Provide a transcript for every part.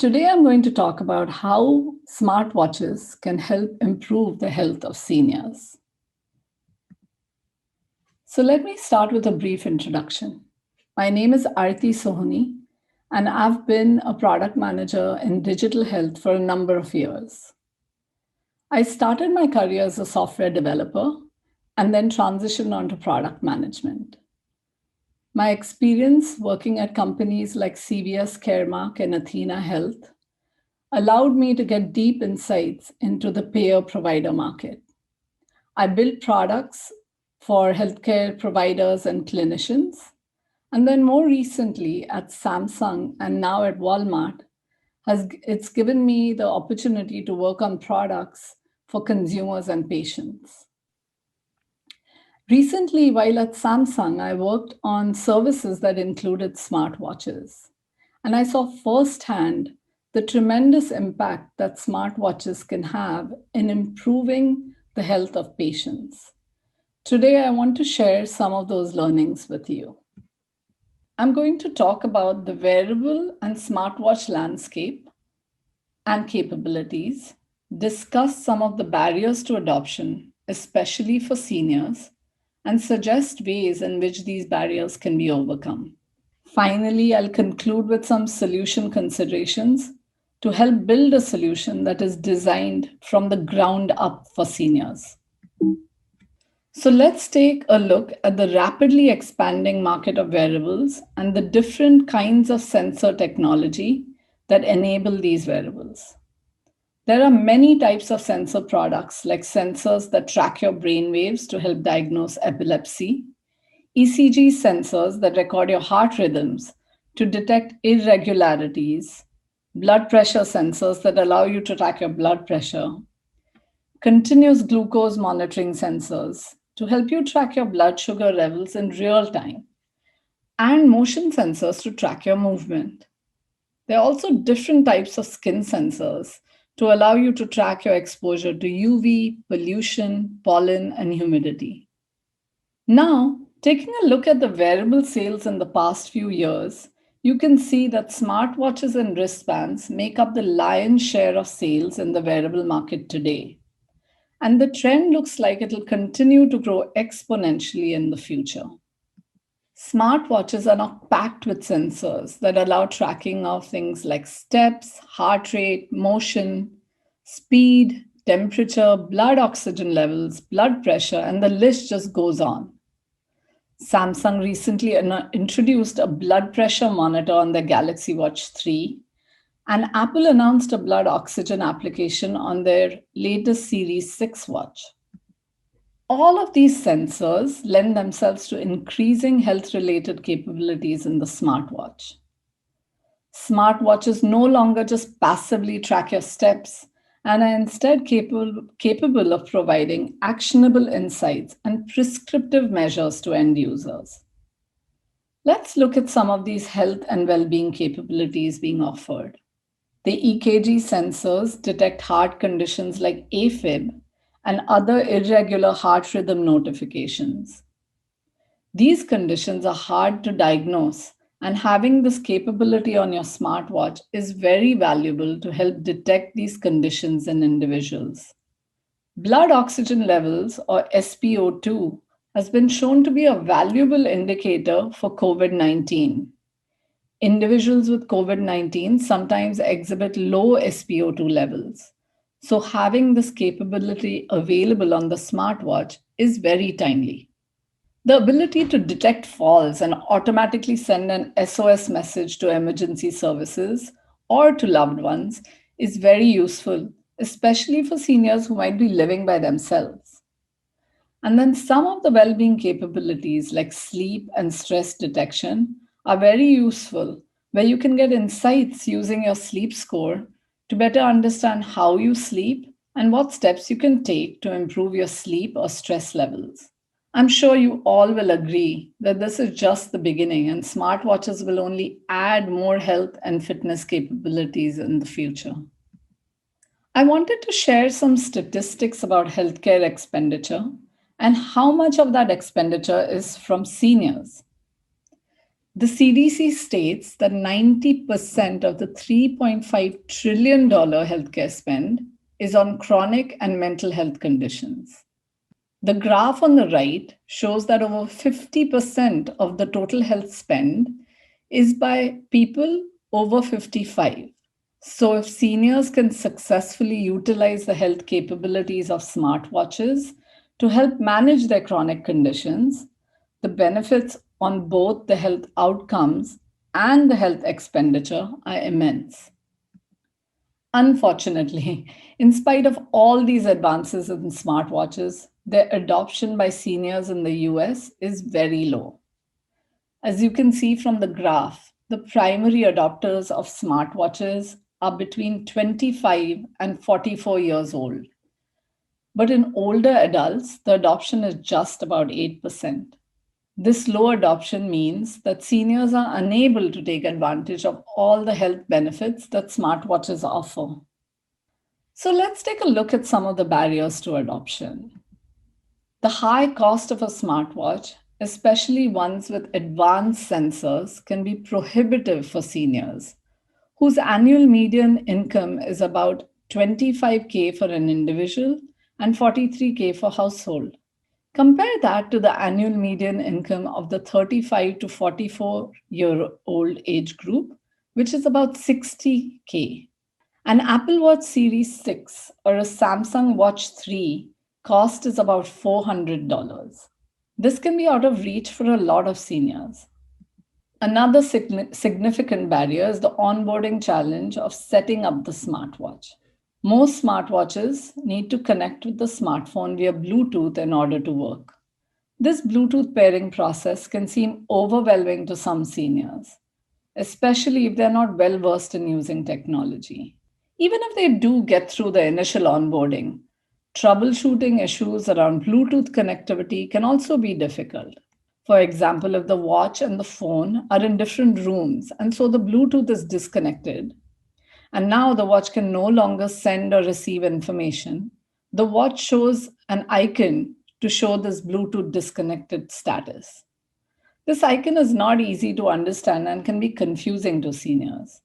Today, I'm going to talk about how smartwatches can help improve the health of seniors. So, let me start with a brief introduction. My name is Arti Sohani, and I've been a product manager in digital health for a number of years. I started my career as a software developer and then transitioned onto product management. My experience working at companies like CVS Caremark and Athena Health allowed me to get deep insights into the payer provider market. I built products for healthcare providers and clinicians. And then more recently at Samsung and now at Walmart, it's given me the opportunity to work on products for consumers and patients. Recently, while at Samsung, I worked on services that included smartwatches. And I saw firsthand the tremendous impact that smartwatches can have in improving the health of patients. Today, I want to share some of those learnings with you. I'm going to talk about the wearable and smartwatch landscape and capabilities, discuss some of the barriers to adoption, especially for seniors, and suggest ways in which these barriers can be overcome. Finally, I'll conclude with some solution considerations to help build a solution that is designed from the ground up for seniors. So let's take a look at the rapidly expanding market of wearables and the different kinds of sensor technology that enable these wearables. There are many types of sensor products, like sensors that track your brain waves to help diagnose epilepsy, ECG sensors that record your heart rhythms to detect irregularities, blood pressure sensors that allow you to track your blood pressure, continuous glucose monitoring sensors to help you track your blood sugar levels in real time, and motion sensors to track your movement. There are also different types of skin sensors to allow you to track your exposure to UV, pollution, pollen, and humidity. Now, taking a look at the wearable sales in the past few years, you can see that smartwatches and wristbands make up the lion's share of sales in the wearable market today. And the trend looks like it'll continue to grow exponentially in the future. Smartwatches are now packed with sensors that allow tracking of things like steps, heart rate, motion, speed, temperature, blood oxygen levels, blood pressure, and the list just goes on. Samsung recently introduced a blood pressure monitor on their Galaxy Watch 3, and Apple announced a blood oxygen application on their latest Series 6 watch. All of these sensors lend themselves to increasing health-related capabilities in the smartwatch. Smartwatches no longer just passively track your steps and are instead capable of providing actionable insights and prescriptive measures to end users. Let's look at some of these health and well-being capabilities being offered. The EKG sensors detect heart conditions like AFib and other irregular heart rhythm notifications. These conditions are hard to diagnose, and having this capability on your smartwatch is very valuable to help detect these conditions in individuals. Blood oxygen levels, or SpO2, has been shown to be a valuable indicator for COVID 19. Individuals with COVID 19 sometimes exhibit low SpO2 levels. So, having this capability available on the smartwatch is very timely. The ability to detect falls and automatically send an SOS message to emergency services or to loved ones is very useful, especially for seniors who might be living by themselves. And then some of the well being capabilities like sleep and stress detection are very useful, where you can get insights using your sleep score to better understand how you sleep and what steps you can take to improve your sleep or stress levels. I'm sure you all will agree that this is just the beginning, and smartwatches will only add more health and fitness capabilities in the future. I wanted to share some statistics about healthcare expenditure and how much of that expenditure is from seniors. The CDC states that 90% of the $3.5 trillion healthcare spend is on chronic and mental health conditions. The graph on the right shows that over 50% of the total health spend is by people over 55. So, if seniors can successfully utilize the health capabilities of smartwatches to help manage their chronic conditions, the benefits on both the health outcomes and the health expenditure are immense. Unfortunately, in spite of all these advances in smartwatches, their adoption by seniors in the US is very low. As you can see from the graph, the primary adopters of smartwatches are between 25 and 44 years old. But in older adults, the adoption is just about 8%. This low adoption means that seniors are unable to take advantage of all the health benefits that smartwatches offer. So let's take a look at some of the barriers to adoption. The high cost of a smartwatch, especially ones with advanced sensors, can be prohibitive for seniors, whose annual median income is about 25K for an individual and 43K for household. Compare that to the annual median income of the 35 to 44-year-old age group, which is about 60K. An Apple Watch Series 6 or a Samsung Watch 3 cost is about $400. This can be out of reach for a lot of seniors. Another significant barrier is the onboarding challenge of setting up the smartwatch. Most smartwatches need to connect with the smartphone via Bluetooth in order to work. This Bluetooth pairing process can seem overwhelming to some seniors, especially if they're not well versed in using technology. Even if they do get through the initial onboarding, troubleshooting issues around Bluetooth connectivity can also be difficult. For example, if the watch and the phone are in different rooms and so the Bluetooth is disconnected, and now the watch can no longer send or receive information, the watch shows an icon to show this Bluetooth disconnected status. This icon is not easy to understand and can be confusing to seniors.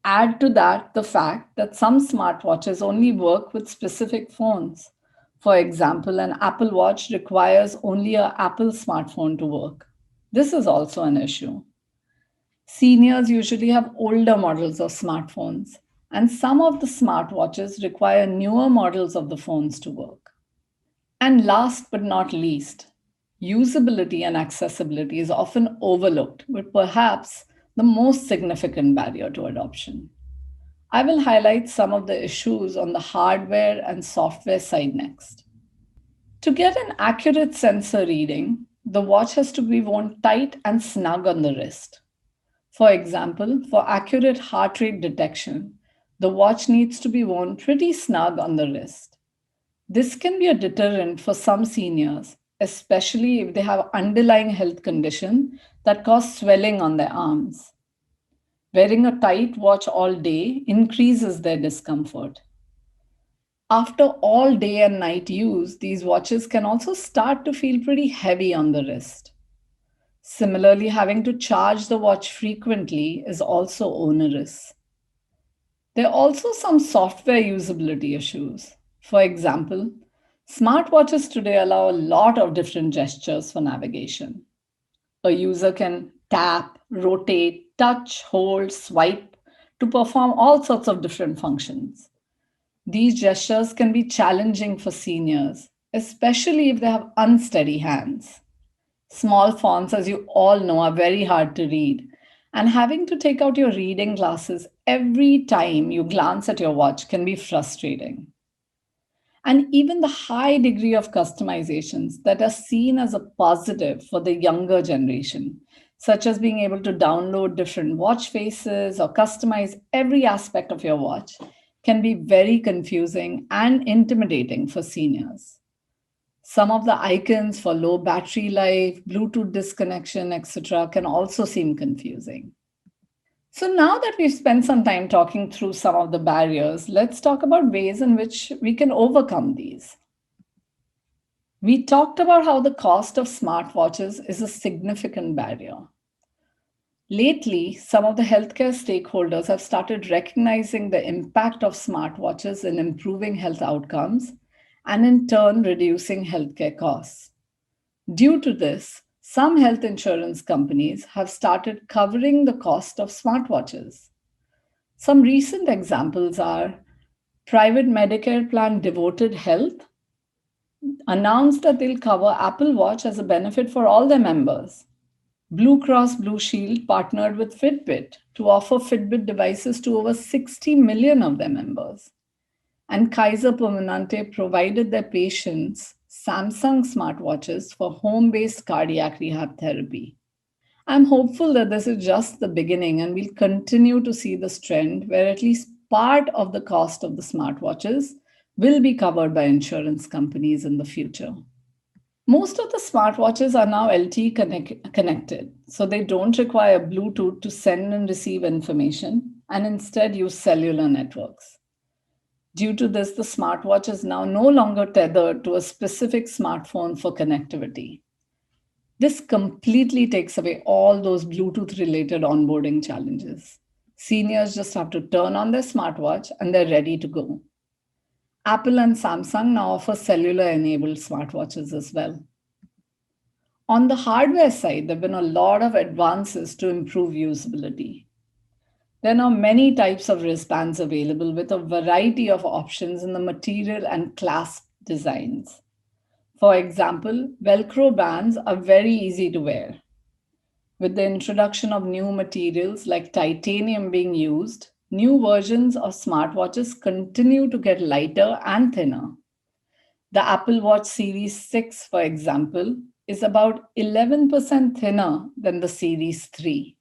Add to that the fact that some smartwatches only work with specific phones. For example, an Apple Watch requires only an Apple smartphone to work. This is also an issue. Seniors usually have older models of smartphones, and some of the smartwatches require newer models of the phones to work. And last but not least, usability and accessibility is often overlooked, but perhaps the most significant barrier to adoption. I will highlight some of the issues on the hardware and software side next. To get an accurate sensor reading, the watch has to be worn tight and snug on the wrist. For example, for accurate heart rate detection, the watch needs to be worn pretty snug on the wrist. This can be a deterrent for some seniors, especially if they have underlying health condition that cause swelling on their arms. Wearing a tight watch all day increases their discomfort. After all day and night use, these watches can also start to feel pretty heavy on the wrist. Similarly, having to charge the watch frequently is also onerous. There are also some software usability issues. For example, smartwatches today allow a lot of different gestures for navigation. A user can tap, rotate, touch, hold, swipe to perform all sorts of different functions. These gestures can be challenging for seniors, especially if they have unsteady hands. Small fonts, as you all know, are very hard to read, and having to take out your reading glasses every time you glance at your watch can be frustrating. And even the high degree of customizations that are seen as a positive for the younger generation, such as being able to download different watch faces or customize every aspect of your watch, can be very confusing and intimidating for seniors. Some of the icons for low battery life, Bluetooth disconnection, etc., can also seem confusing. So, now that we've spent some time talking through some of the barriers, let's talk about ways in which we can overcome these. We talked about how the cost of smartwatches is a significant barrier. Lately, some of the healthcare stakeholders have started recognizing the impact of smartwatches in improving health outcomes and, in turn, reducing healthcare costs. Due to this, some health insurance companies have started covering the cost of smartwatches. Some recent examples are private Medicare plan Devoted Health announced that they'll cover Apple Watch as a benefit for all their members. Blue Cross Blue Shield partnered with Fitbit to offer Fitbit devices to over 60 million of their members. And Kaiser Permanente provided their patients Samsung smartwatches for home based cardiac rehab therapy. I'm hopeful that this is just the beginning and we'll continue to see this trend where at least part of the cost of the smartwatches will be covered by insurance companies in the future. Most of the smartwatches are now LTE connected, so they don't require Bluetooth to send and receive information and instead use cellular networks. Due to this, the smartwatch is now no longer tethered to a specific smartphone for connectivity. This completely takes away all those Bluetooth related onboarding challenges. Seniors just have to turn on their smartwatch and they're ready to go. Apple and Samsung now offer cellular enabled smartwatches as well. On the hardware side, there have been a lot of advances to improve usability. There are now many types of wristbands available with a variety of options in the material and clasp designs. For example, Velcro bands are very easy to wear. With the introduction of new materials like titanium being used, new versions of smartwatches continue to get lighter and thinner. The Apple Watch Series 6, for example, is about 11% thinner than the Series 3.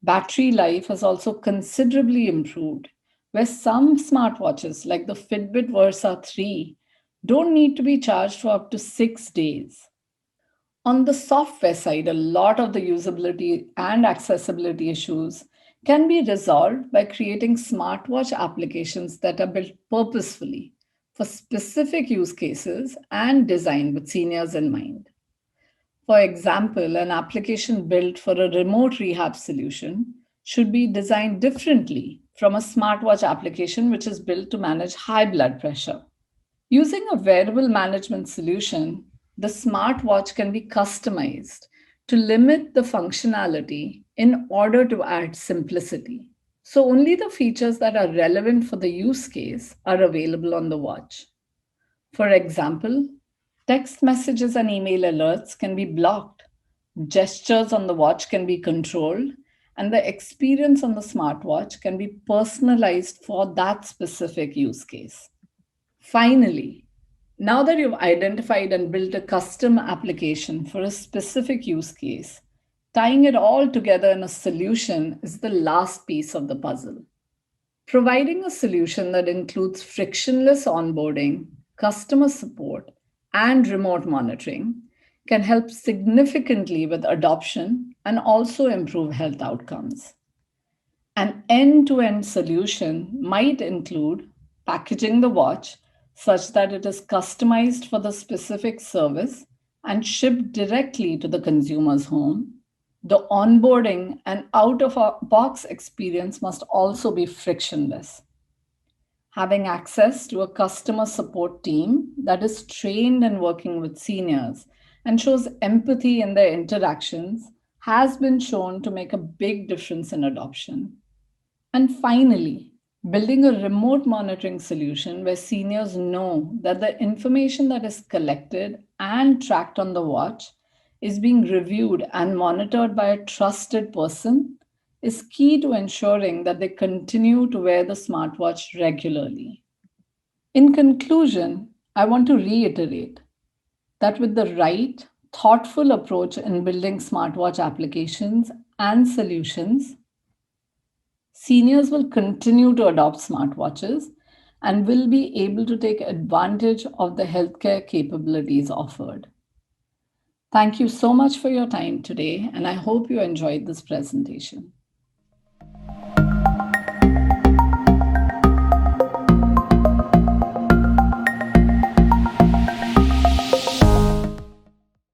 Battery life has also considerably improved, where some smartwatches like the Fitbit Versa 3 don't need to be charged for up to 6 days. On the software side, a lot of the usability and accessibility issues can be resolved by creating smartwatch applications that are built purposefully for specific use cases and designed with seniors in mind. For example, an application built for a remote rehab solution should be designed differently from a smartwatch application which is built to manage high blood pressure. Using a wearable management solution, the smartwatch can be customized to limit the functionality in order to add simplicity. So, only the features that are relevant for the use case are available on the watch. For example, text messages and email alerts can be blocked, gestures on the watch can be controlled, and the experience on the smartwatch can be personalized for that specific use case. Finally, now that you've identified and built a custom application for a specific use case, tying it all together in a solution is the last piece of the puzzle. Providing a solution that includes frictionless onboarding, customer support, and remote monitoring can help significantly with adoption and also improve health outcomes. An end to end solution might include packaging the watch such that it is customized for the specific service and shipped directly to the consumer's home. The onboarding and out of box experience must also be frictionless. Having access to a customer support team that is trained in working with seniors and shows empathy in their interactions has been shown to make a big difference in adoption. And finally, building a remote monitoring solution where seniors know that the information that is collected and tracked on the watch is being reviewed and monitored by a trusted person is key to ensuring that they continue to wear the smartwatch regularly. In conclusion, I want to reiterate that with the right, thoughtful approach in building smartwatch applications and solutions, seniors will continue to adopt smartwatches and will be able to take advantage of the healthcare capabilities offered. Thank you so much for your time today, and I hope you enjoyed this presentation.